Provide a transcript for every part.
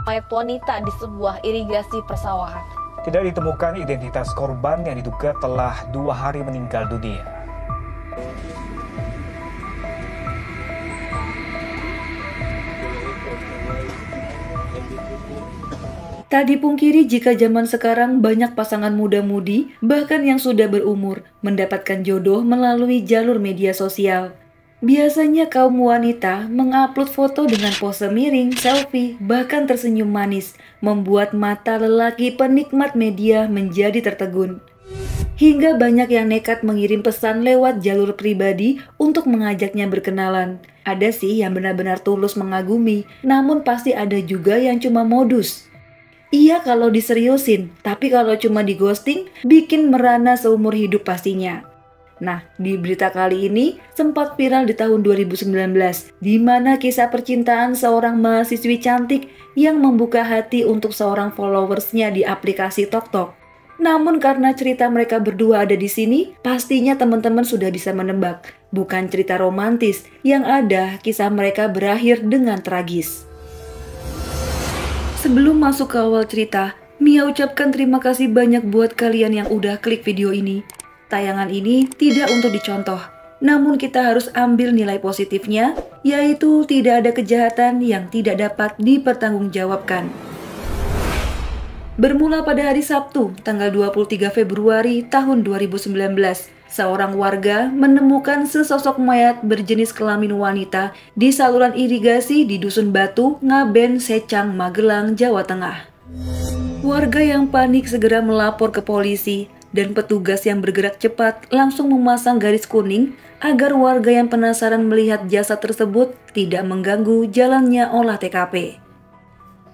mayat wanita di sebuah irigasi persawahan. Tidak ditemukan identitas korban yang diduga telah 2 hari meninggal dunia. Tak dipungkiri jika zaman sekarang banyak pasangan muda-mudi, bahkan yang sudah berumur, mendapatkan jodoh melalui jalur media sosial. Biasanya kaum wanita mengupload foto dengan pose miring, selfie, bahkan tersenyum manis, membuat mata lelaki penikmat media menjadi tertegun. Hingga banyak yang nekat mengirim pesan lewat jalur pribadi untuk mengajaknya berkenalan. Ada sih yang benar-benar tulus mengagumi, namun pasti ada juga yang cuma modus. Iya kalau diseriusin, tapi kalau cuma di ghosting, bikin merana seumur hidup pastinya. Nah, di berita kali ini sempat viral di tahun 2019, di mana kisah percintaan seorang mahasiswi cantik yang membuka hati untuk seorang followersnya di aplikasi TokTok. Namun karena cerita mereka berdua ada di sini, pastinya teman-teman sudah bisa menebak. Bukan cerita romantis, yang ada kisah mereka berakhir dengan tragis. Sebelum masuk ke awal cerita, Mia ucapkan terima kasih banyak buat kalian yang udah klik video ini. Tayangan ini tidak untuk dicontoh, namun kita harus ambil nilai positifnya, yaitu tidak ada kejahatan yang tidak dapat dipertanggungjawabkan. Bermula pada hari Sabtu, tanggal 23 Februari tahun 2019, seorang warga menemukan sesosok mayat berjenis kelamin wanita di saluran irigasi di Dusun Batu, Ngaben, Secang, Magelang, Jawa Tengah. Warga yang panik segera melapor ke polisi dan petugas yang bergerak cepat langsung memasang garis kuning agar warga yang penasaran melihat jasad tersebut tidak mengganggu jalannya olah TKP.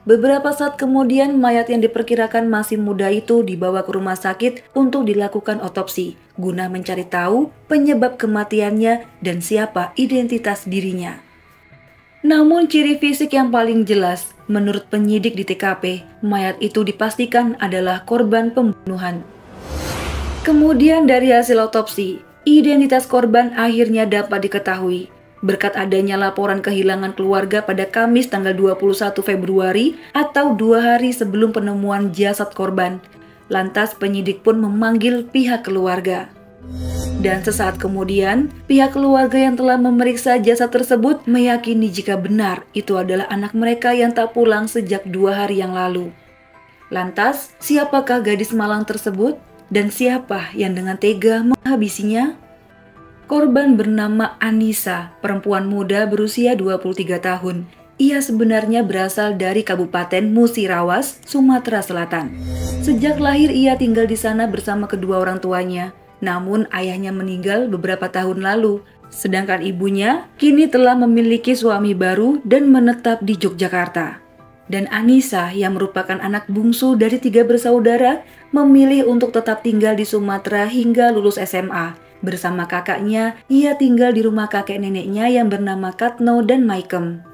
Beberapa saat kemudian, mayat yang diperkirakan masih muda itu dibawa ke rumah sakit untuk dilakukan otopsi, guna mencari tahu penyebab kematiannya dan siapa identitas dirinya. Namun ciri fisik yang paling jelas, menurut penyidik di TKP, mayat itu dipastikan adalah korban pembunuhan. Kemudian dari hasil otopsi, identitas korban akhirnya dapat diketahui. Berkat adanya laporan kehilangan keluarga pada Kamis tanggal 21 Februari atau 2 hari sebelum penemuan jasad korban. Lantas penyidik pun memanggil pihak keluarga. Dan sesaat kemudian, pihak keluarga yang telah memeriksa jasad tersebut meyakini jika benar itu adalah anak mereka yang tak pulang sejak 2 hari yang lalu. Lantas, siapakah gadis malang tersebut? Dan siapa yang dengan tega menghabisinya? Korban bernama Anissa, perempuan muda berusia 23 tahun. Ia sebenarnya berasal dari Kabupaten Musirawas, Sumatera Selatan. Sejak lahir ia tinggal di sana bersama kedua orang tuanya. Namun ayahnya meninggal beberapa tahun lalu. Sedangkan ibunya kini telah memiliki suami baru dan menetap di Yogyakarta. Dan Anissa yang merupakan anak bungsu dari 3 bersaudara memilih untuk tetap tinggal di Sumatera hingga lulus SMA. Bersama kakaknya, ia tinggal di rumah kakek neneknya yang bernama Katno dan Maikem.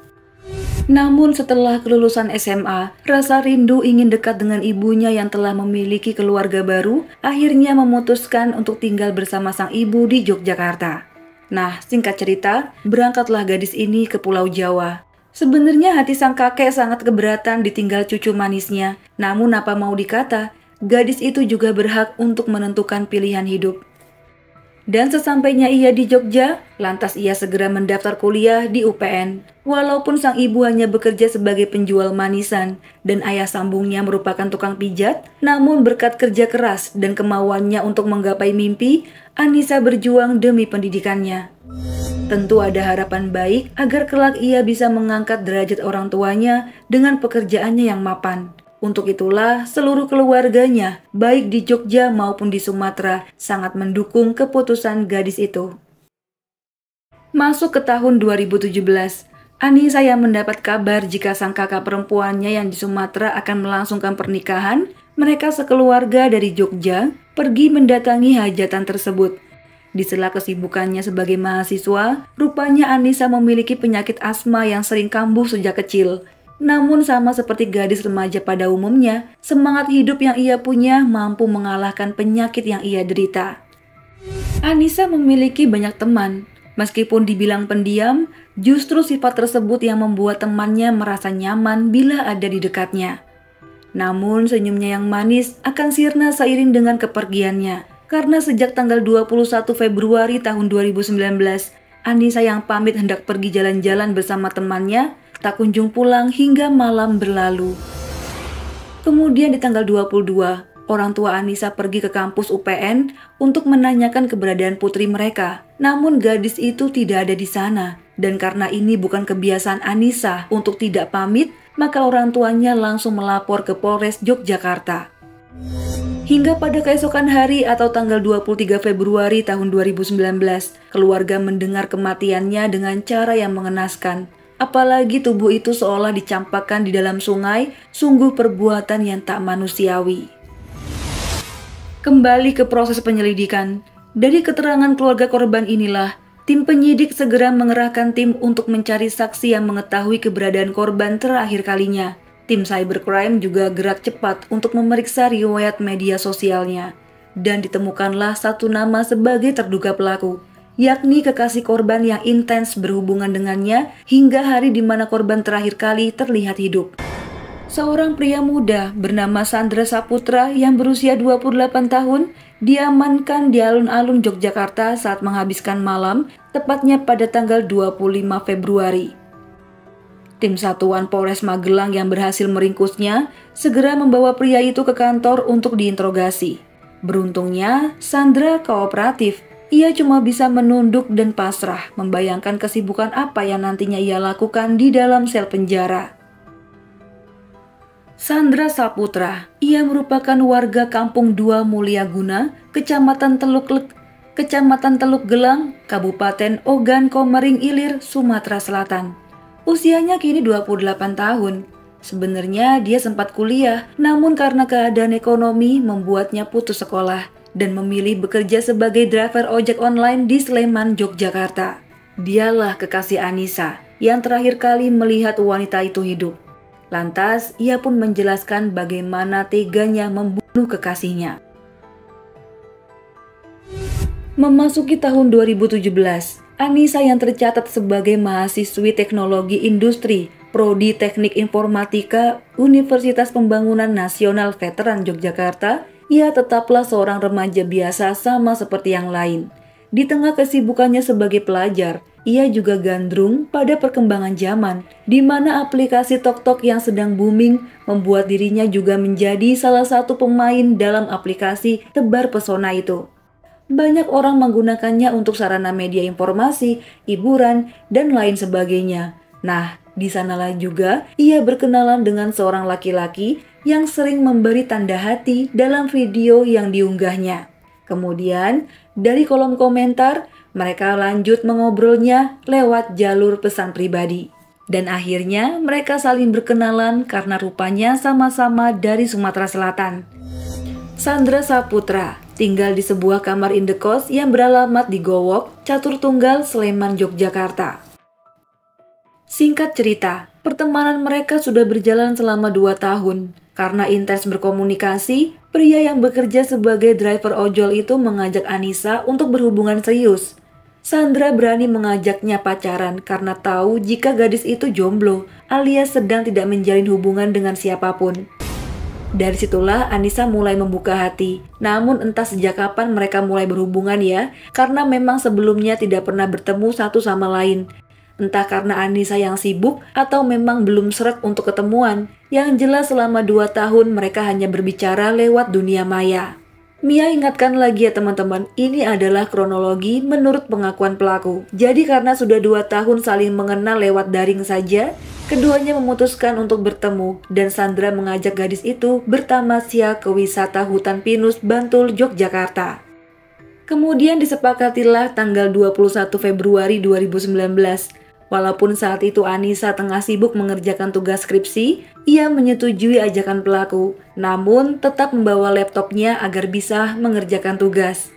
Namun setelah kelulusan SMA, rasa rindu ingin dekat dengan ibunya yang telah memiliki keluarga baru, akhirnya memutuskan untuk tinggal bersama sang ibu di Yogyakarta. Nah, singkat cerita, berangkatlah gadis ini ke Pulau Jawa. Sebenarnya hati sang kakek sangat keberatan ditinggal cucu manisnya, namun apa mau dikata, gadis itu juga berhak untuk menentukan pilihan hidup. Dan sesampainya ia di Jogja, lantas ia segera mendaftar kuliah di UPN. Walaupun sang ibu hanya bekerja sebagai penjual manisan dan ayah sambungnya merupakan tukang pijat, namun berkat kerja keras dan kemauannya untuk menggapai mimpi, Anissa berjuang demi pendidikannya. Tentu ada harapan baik agar kelak ia bisa mengangkat derajat orang tuanya dengan pekerjaannya yang mapan. Untuk itulah seluruh keluarganya, baik di Jogja maupun di Sumatera, sangat mendukung keputusan gadis itu. Masuk ke tahun 2017, Anissa yang mendapat kabar jika sang kakak perempuannya yang di Sumatera akan melangsungkan pernikahan, mereka sekeluarga dari Jogja pergi mendatangi hajatan tersebut. Di sela kesibukannya sebagai mahasiswa, rupanya Anissa memiliki penyakit asma yang sering kambuh sejak kecil. Namun sama seperti gadis remaja pada umumnya, semangat hidup yang ia punya mampu mengalahkan penyakit yang ia derita. Anissa memiliki banyak teman, Meskipun dibilang pendiam, justru sifat tersebut yang membuat temannya merasa nyaman bila ada di dekatnya. Namun senyumnya yang manis akan sirna seiring dengan kepergiannya. Karena sejak tanggal 21 Februari tahun 2019, Anissa yang pamit hendak pergi jalan-jalan bersama temannya, tak kunjung pulang hingga malam berlalu. Kemudian di tanggal 22, orang tua Anissa pergi ke kampus UPN untuk menanyakan keberadaan putri mereka. Namun gadis itu tidak ada di sana. Dan karena ini bukan kebiasaan Anissa untuk tidak pamit, maka orang tuanya langsung melapor ke Polres Yogyakarta. Hingga pada keesokan hari atau tanggal 23 Februari tahun 2019, keluarga mendengar kematiannya dengan cara yang mengenaskan. Apalagi tubuh itu seolah dicampakkan di dalam sungai, sungguh perbuatan yang tak manusiawi. Kembali ke proses penyelidikan. Dari keterangan keluarga korban inilah, tim penyidik segera mengerahkan tim untuk mencari saksi yang mengetahui keberadaan korban terakhir kalinya. Tim cybercrime juga gerak cepat untuk memeriksa riwayat media sosialnya. Dan ditemukanlah satu nama sebagai terduga pelaku, yakni kekasih korban yang intens berhubungan dengannya hingga hari di mana korban terakhir kali terlihat hidup. Seorang pria muda bernama Sandra Saputra yang berusia 28 tahun diamankan di alun-alun Yogyakarta saat menghabiskan malam, tepatnya pada tanggal 25 Februari. Tim Satuan Polres Magelang yang berhasil meringkusnya segera membawa pria itu ke kantor untuk diinterogasi. Beruntungnya, Sandra kooperatif. Ia cuma bisa menunduk dan pasrah, membayangkan kesibukan apa yang nantinya ia lakukan di dalam sel penjara. Sandra Saputra, ia merupakan warga Kampung 2 Mulyaguna, Kecamatan Teluk Gelang, Kabupaten Ogan Komering Ilir, Sumatera Selatan. Usianya kini 28 tahun. Sebenarnya dia sempat kuliah, namun karena keadaan ekonomi membuatnya putus sekolah dan memilih bekerja sebagai driver ojek online di Sleman, Yogyakarta. Dialah kekasih Anissa yang terakhir kali melihat wanita itu hidup. Lantas, ia pun menjelaskan bagaimana teganya membunuh kekasihnya. Memasuki tahun 2017, Anissa yang tercatat sebagai mahasiswi teknologi industri, Prodi Teknik Informatika, Universitas Pembangunan Nasional Veteran Yogyakarta, ia tetaplah seorang remaja biasa sama seperti yang lain. Di tengah kesibukannya sebagai pelajar, ia juga gandrung pada perkembangan zaman, di mana aplikasi TokTok yang sedang booming membuat dirinya juga menjadi salah satu pemain dalam aplikasi tebar pesona itu. Banyak orang menggunakannya untuk sarana media informasi, hiburan, dan lain sebagainya. Nah, di sanalah juga ia berkenalan dengan seorang laki-laki yang sering memberi tanda hati dalam video yang diunggahnya. Kemudian, dari kolom komentar, mereka lanjut mengobrolnya lewat jalur pesan pribadi. Dan akhirnya mereka saling berkenalan karena rupanya sama-sama dari Sumatera Selatan. Sandra Saputra tinggal di sebuah kamar indekos yang beralamat di Gowok, Catur Tunggal, Sleman, Yogyakarta. Singkat cerita, pertemanan mereka sudah berjalan selama 2 tahun. Karena intens berkomunikasi, pria yang bekerja sebagai driver ojol itu mengajak Anissa untuk berhubungan serius. Sandra berani mengajaknya pacaran karena tahu jika gadis itu jomblo alias sedang tidak menjalin hubungan dengan siapapun. Dari situlah Anissa mulai membuka hati. Namun entah sejak kapan mereka mulai berhubungan ya, karena memang sebelumnya tidak pernah bertemu satu sama lain. Entah karena Anissa yang sibuk atau memang belum sreg untuk ketemuan. Yang jelas selama 2 tahun mereka hanya berbicara lewat dunia maya. Mia ingatkan lagi ya teman-teman, ini adalah kronologi menurut pengakuan pelaku. Jadi karena sudah 2 tahun saling mengenal lewat daring saja, keduanya memutuskan untuk bertemu dan Sandra mengajak gadis itu bertamasya ke wisata Hutan Pinus, Bantul, Yogyakarta. Kemudian disepakatilah tanggal 21 Februari 2019. Walaupun saat itu Anissa tengah sibuk mengerjakan tugas skripsi, ia menyetujui ajakan pelaku, namun tetap membawa laptopnya agar bisa mengerjakan tugas.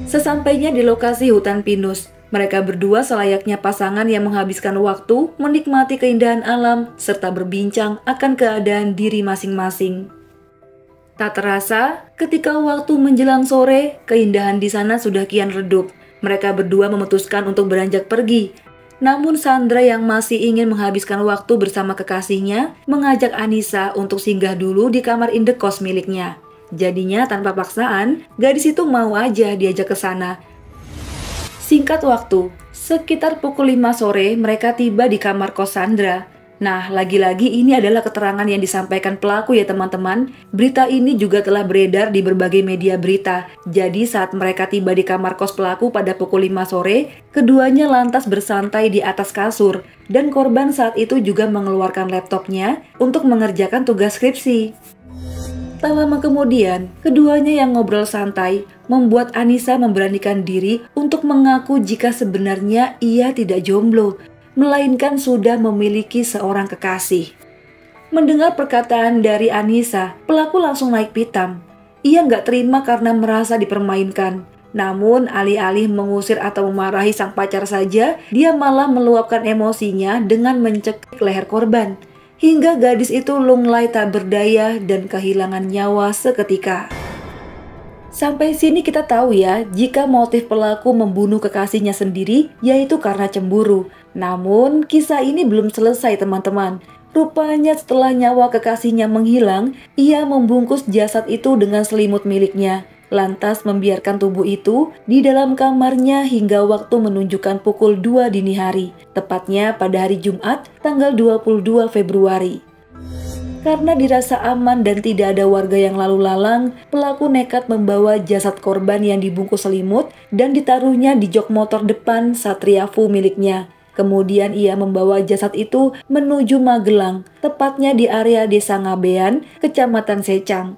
Sesampainya di lokasi Hutan Pinus, mereka berdua selayaknya pasangan yang menghabiskan waktu menikmati keindahan alam serta berbincang akan keadaan diri masing-masing. Tak terasa, ketika waktu menjelang sore, keindahan di sana sudah kian redup. Mereka berdua memutuskan untuk beranjak pergi. Namun Sandra yang masih ingin menghabiskan waktu bersama kekasihnya mengajak Anissa untuk singgah dulu di kamar indekos miliknya. Jadinya tanpa paksaan, gadis itu mau aja diajak ke sana. Singkat waktu, sekitar pukul 5 sore mereka tiba di kamar kos Sandra. Nah, lagi-lagi ini adalah keterangan yang disampaikan pelaku ya teman-teman. Berita ini juga telah beredar di berbagai media berita. Jadi saat mereka tiba di kamar kos pelaku pada pukul 5 sore, keduanya lantas bersantai di atas kasur. Dan korban saat itu juga mengeluarkan laptopnya untuk mengerjakan tugas skripsi. Tak lama kemudian, keduanya yang ngobrol santai membuat Anissa memberanikan diri untuk mengaku jika sebenarnya ia tidak jomblo, melainkan sudah memiliki seorang kekasih. Mendengar perkataan dari Anissa, pelaku langsung naik pitam. Ia nggak terima karena merasa dipermainkan. Namun, alih-alih mengusir atau memarahi sang pacar saja, dia malah meluapkan emosinya dengan mencekik leher korban. Hingga gadis itu lunglai tak berdaya dan kehilangan nyawa seketika. Sampai sini kita tahu ya, jika motif pelaku membunuh kekasihnya sendiri yaitu karena cemburu. Namun, kisah ini belum selesai teman-teman. Rupanya setelah nyawa kekasihnya menghilang, ia membungkus jasad itu dengan selimut miliknya. Lantas membiarkan tubuh itu di dalam kamarnya hingga waktu menunjukkan pukul 2 dini hari. Tepatnya pada hari Jumat, tanggal 22 Februari. Karena dirasa aman dan tidak ada warga yang lalu lalang, pelaku nekat membawa jasad korban yang dibungkus selimut dan ditaruhnya di jok motor depan Satria Fu miliknya. Kemudian ia membawa jasad itu menuju Magelang, tepatnya di area Desa Ngabean, Kecamatan Secang.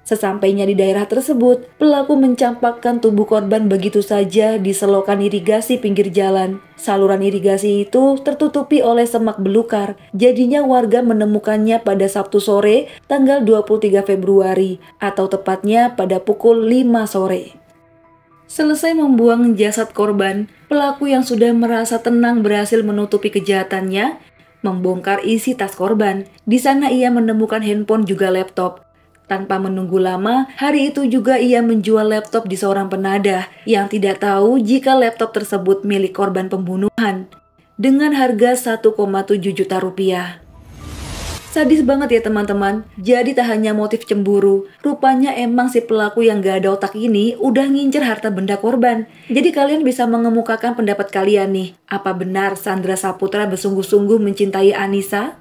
Sesampainya di daerah tersebut, pelaku mencampakkan tubuh korban begitu saja di selokan irigasi pinggir jalan. Saluran irigasi itu tertutupi oleh semak belukar. Jadinya warga menemukannya pada Sabtu sore, tanggal 23 Februari, atau tepatnya pada pukul 5 sore. Selesai membuang jasad korban, pelaku yang sudah merasa tenang berhasil menutupi kejahatannya, membongkar isi tas korban. Di sana ia menemukan handphone juga laptop. Tanpa menunggu lama, hari itu juga ia menjual laptop di seorang penadah yang tidak tahu jika laptop tersebut milik korban pembunuhan dengan harga 1,7 juta rupiah. Sadis banget ya teman-teman. Jadi tak hanya motif cemburu, rupanya emang si pelaku yang gak ada otak ini udah ngincer harta benda korban. Jadi kalian bisa mengemukakan pendapat kalian nih. Apa benar Sandra Saputra bersungguh-sungguh mencintai Anissa?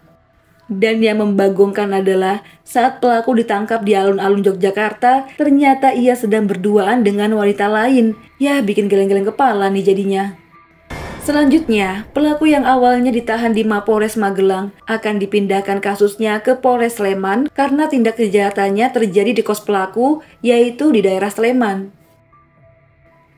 Dan yang membagongkan adalah saat pelaku ditangkap di alun-alun Yogyakarta, ternyata ia sedang berduaan dengan wanita lain. Ya, bikin geleng-geleng kepala nih jadinya. Selanjutnya, pelaku yang awalnya ditahan di Mapolres Magelang akan dipindahkan kasusnya ke Polres Sleman karena tindak kejahatannya terjadi di kos pelaku, yaitu di daerah Sleman.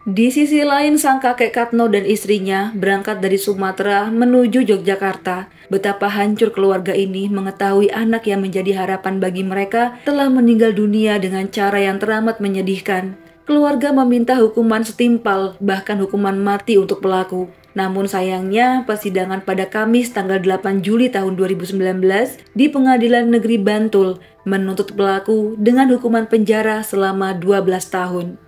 Di sisi lain, sang kakek Katno dan istrinya berangkat dari Sumatera menuju Yogyakarta. Betapa hancur keluarga ini mengetahui anak yang menjadi harapan bagi mereka telah meninggal dunia dengan cara yang teramat menyedihkan. Keluarga meminta hukuman setimpal, bahkan hukuman mati untuk pelaku. Namun sayangnya, persidangan pada Kamis tanggal 8 Juli tahun 2019 di Pengadilan Negeri Bantul menuntut pelaku dengan hukuman penjara selama 12 tahun.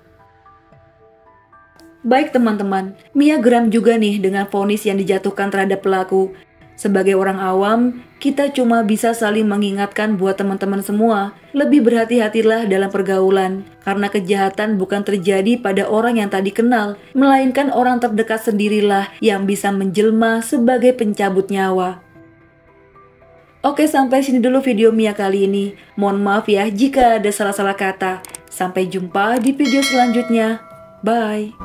Baik teman-teman, Mia geram juga nih dengan vonis yang dijatuhkan terhadap pelaku. Sebagai orang awam, kita cuma bisa saling mengingatkan buat teman-teman semua, lebih berhati-hatilah dalam pergaulan, karena kejahatan bukan terjadi pada orang yang tak dikenal, melainkan orang terdekat sendirilah yang bisa menjelma sebagai pencabut nyawa. Oke, sampai sini dulu video Mia kali ini. Mohon maaf ya jika ada salah-salah kata. Sampai jumpa di video selanjutnya. Bye!